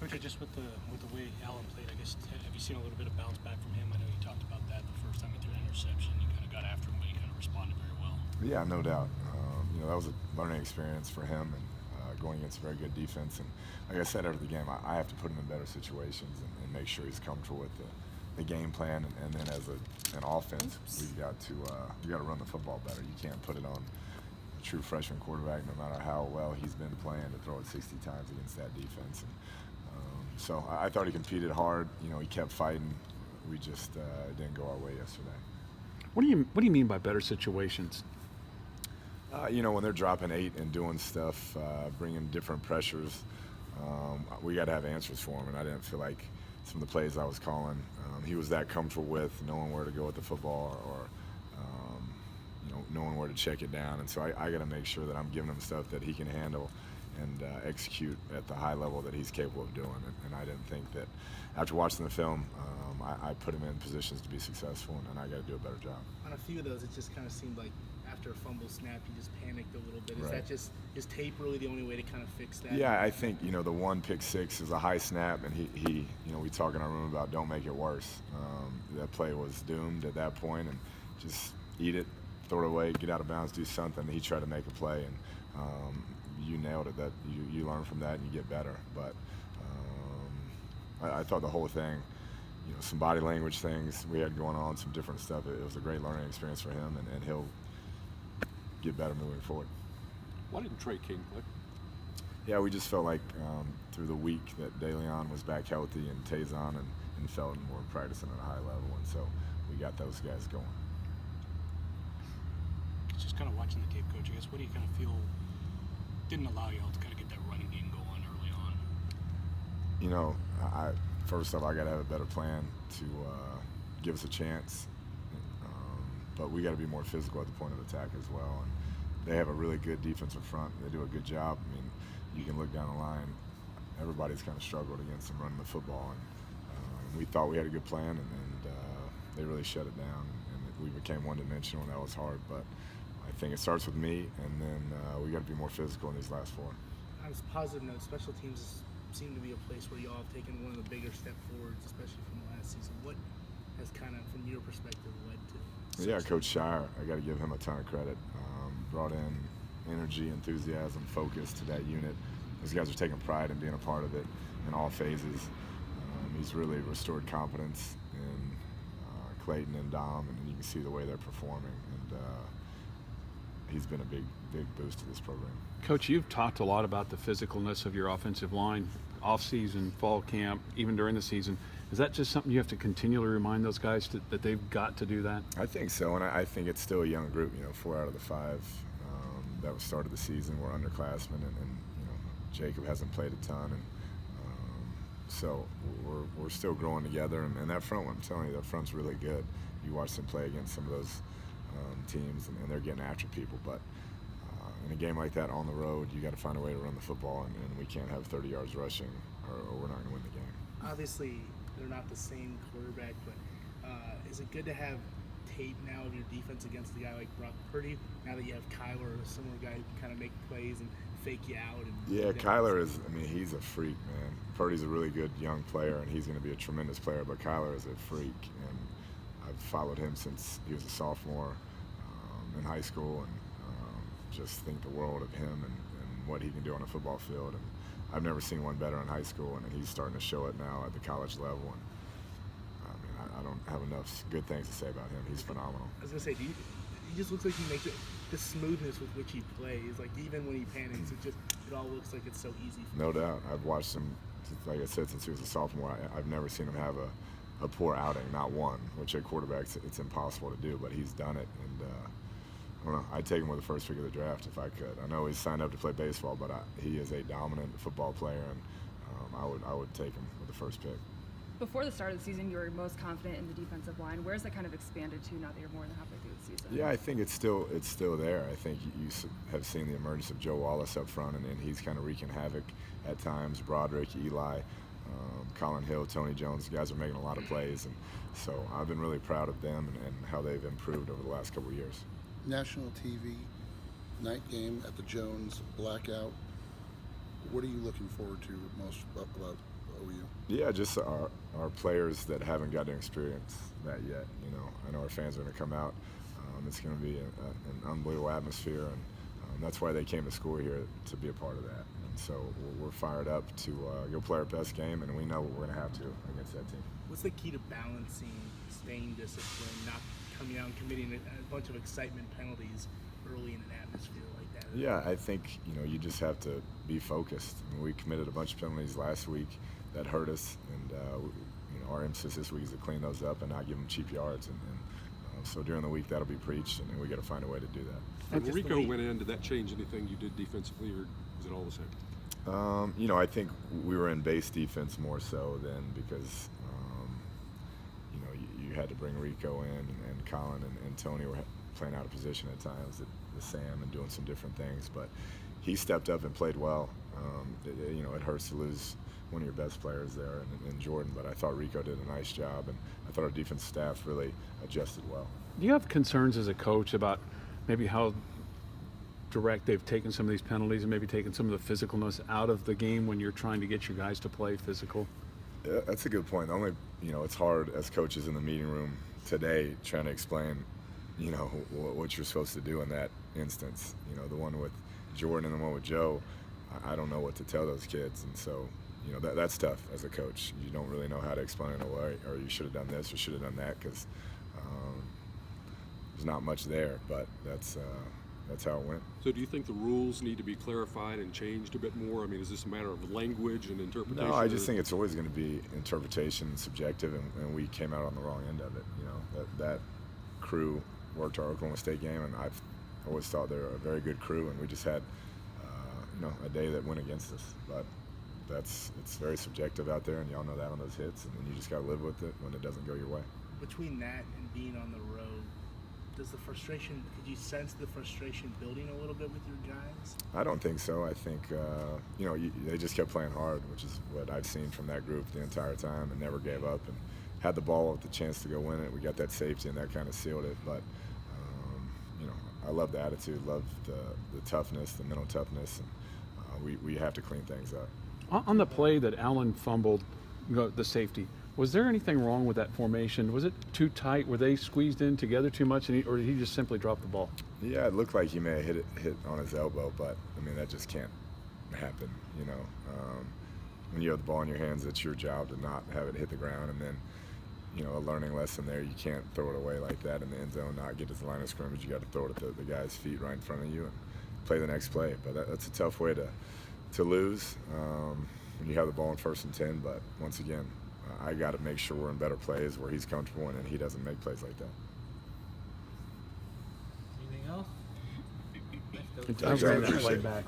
Coach, just with the way Allen played, I guess, have you seen a little bit of bounce back from him? I know you talked about that the first time he threw an interception. You kind of got after him, but he kind of responded very well. Yeah, no doubt. That was a learning experience for him, and going against a very good defense. And like I said after the game, I have to put him in better situations and make sure he's comfortable with the game plan. And then as an offense, we got to run the football better. You can't put it on a true freshman quarterback, no matter how well he's been playing, to throw it 60 times against that defense. And, so I thought he competed hard. He kept fighting. We just didn't go our way yesterday. What do you mean by better situations? When they're dropping 8 and doing stuff, bringing different pressures, we got to have answers for him. And I didn't feel like some of the plays I was calling, he was that comfortable with knowing where to go with the football, or knowing where to check it down. And so I got to make sure that I'm giving him stuff that he can handle and execute at the high level that he's capable of doing. And I didn't think that, after watching the film, I put him in positions to be successful, and I got to do a better job. On a few of those, it just kind of seemed like after a fumble snap, he just panicked a little bit. Is Right. that is tape really the only way to kind of fix that? Yeah, I think the one pick six is a high snap, and he we talk in our room about don't make it worse. That play was doomed at that point, and just eat it, throw it away, get out of bounds, do something. He tried to make a play, and you nailed it. That you learn from that and you get better. But I thought the whole thing, some body language things we had going on, some different stuff. It was a great learning experience for him, and he'll get better moving forward. Why didn't Trey King play? Yeah, we just felt like through the week that DeLeon was back healthy, and Tazon and Felton were practicing at a high level, and so we got those guys going. Just kind of watching the tape, Coach, I guess, what do you kind of feel didn't allow you all to kind of get that running game going early on? First off, I got to have a better plan to give us a chance. But we got to be more physical at the point of attack as well. And they have a really good defensive front. They do a good job. I mean, you can look down the line. Everybody's kind of struggled against them running the football. And we thought we had a good plan, and they really shut it down. And we became one-dimensional, and that was hard. But I think it starts with me, and then we got to be more physical in these last 4. On a positive note, special teams seem to be a place where you all have taken one of the bigger step forwards, especially from the last season. What has kind of, from your perspective, led to? Yeah, Coach Shire, I got to give him a ton of credit. Brought in energy, enthusiasm, focus to that unit. Those guys are taking pride in being a part of it in all phases. He's really restored confidence in Clayton and Dom, and you can see the way they're performing. And he's been a big boost to this program. Coach, you've talked a lot about the physicalness of your offensive line, off-season, fall camp, even during the season. Is that just something you have to continually remind those guys that they've got to do that? I think so, and I think it's still a young group. 4 out of the 5 that was started the season were underclassmen, and Jacob hasn't played a ton, and so we're still growing together. And that front, I'm telling you, that front's really good. You watch them play against some of those teams, and they're getting after people. But in a game like that on the road, you got to find a way to run the football, and we can't have 30 yards rushing, or we're not going to win the game. Obviously, they're not the same quarterback, but is it good to have tape now of your defense against a guy like Brock Purdy, now that you have Kyler, a similar guy who can kind of make plays and fake you out? Yeah, Kyler is, he's a freak, man. Purdy's a really good young player, and he's going to be a tremendous player, but Kyler is a freak, and I've followed him since he was a sophomore in high school, and just think the world of him and what he can do on a football field. And I've never seen one better in high school, and he's starting to show it now at the college level. And I don't have enough good things to say about him. He's phenomenal. I was gonna say, he just looks like he makes it. The smoothness with which he plays, like even when he panics, it all looks like it's so easy. No doubt. I've watched him, like I said, since he was a sophomore. I've never seen him have a poor outing, not one. Which at quarterbacks, it's impossible to do, but he's done it. And I don't know. I'd take him with the first pick of the draft if I could. I know he's signed up to play baseball, but he is a dominant football player, and I would take him with the first pick. Before the start of the season, you were most confident in the defensive line. Where's that kind of expanded to now that you're more than halfway through the season? Yeah, I think it's still there. I think you have seen the emergence of Joe Wallace up front, and he's kind of wreaking havoc at times. Broderick, Eli, Colin Hill, Tony Jones, guys are making a lot of plays, and so I've been really proud of them and how they've improved over the last couple of years. National TV, night game at the Jones, blackout. What are you looking forward to most about OU? Yeah, just our players that haven't got to experience that yet. You know, I know our fans are going to come out. It's going to be an unbelievable atmosphere, and that's why they came to school here, to be a part of that. And so we're fired up to go play our best game, and we know what we're going to have to against that team. What's the key to balancing staying disciplined, not coming out and committing a bunch of excitement penalties early in an atmosphere like that? Yeah, I think you just have to be focused. I mean, we committed a bunch of penalties last week that hurt us, and our emphasis this week is to clean those up and not give them cheap yards. And so during the week that'll be preached, and we got to find a way to do that. When Rico went in, did that change anything you did defensively, or is it all the same? I think we were in base defense more so than because you had to bring Rico in, and Colin and Tony were playing out of position at times with Sam and doing some different things. But he stepped up and played well. It hurts to lose one of your best players there in Jordan, but I thought Rico did a nice job, and I thought our defense staff really adjusted well. Do you have concerns as a coach about maybe how direct they've taken some of these penalties and maybe taken some of the physicalness out of the game when you're trying to get your guys to play physical? Yeah, that's a good point. Only, it's hard as coaches in the meeting room today trying to explain, what you're supposed to do in that instance. The one with Jordan and the one with Joe, I don't know what to tell those kids, and so that's tough as a coach. You don't really know how to explain it away, or you should have done this or should have done that, because there's not much there. But that's how it went. So do you think the rules need to be clarified and changed a bit more? I mean, is this a matter of language and interpretation? No, I just think it's always going to be interpretation and subjective, and we came out on the wrong end of it. That crew worked our Oklahoma State game, and I've always thought they're a very good crew, and we just had a day that went against us. But it's very subjective out there, and y'all know that on those hits, and then you just got to live with it when it doesn't go your way. Between that and being on the road, could you sense the frustration building a little bit with your guys? I don't think so. I think, they just kept playing hard, which is what I've seen from that group the entire time, and never gave up and had the ball with the chance to go win it. We got that safety, and that kind of sealed it. But, I love the attitude, love the toughness, the mental toughness, and we have to clean things up. On the play that Allen fumbled, the safety, was there anything wrong with that formation? Was it too tight? Were they squeezed in together too much, or did he just simply drop the ball? Yeah, it looked like he may have hit on his elbow, but I mean that just can't happen. When you have the ball in your hands, it's your job to not have it hit the ground, and then a learning lesson there. You can't throw it away like that in the end zone, not get to the line of scrimmage. You got to throw it at the guy's feet right in front of you and play the next play. But that's a tough way to lose when you have the ball in 1st and 10. But once again, I got to make sure we're in better plays where he's comfortable and he doesn't make plays like that. Anything else? I'm going to play back.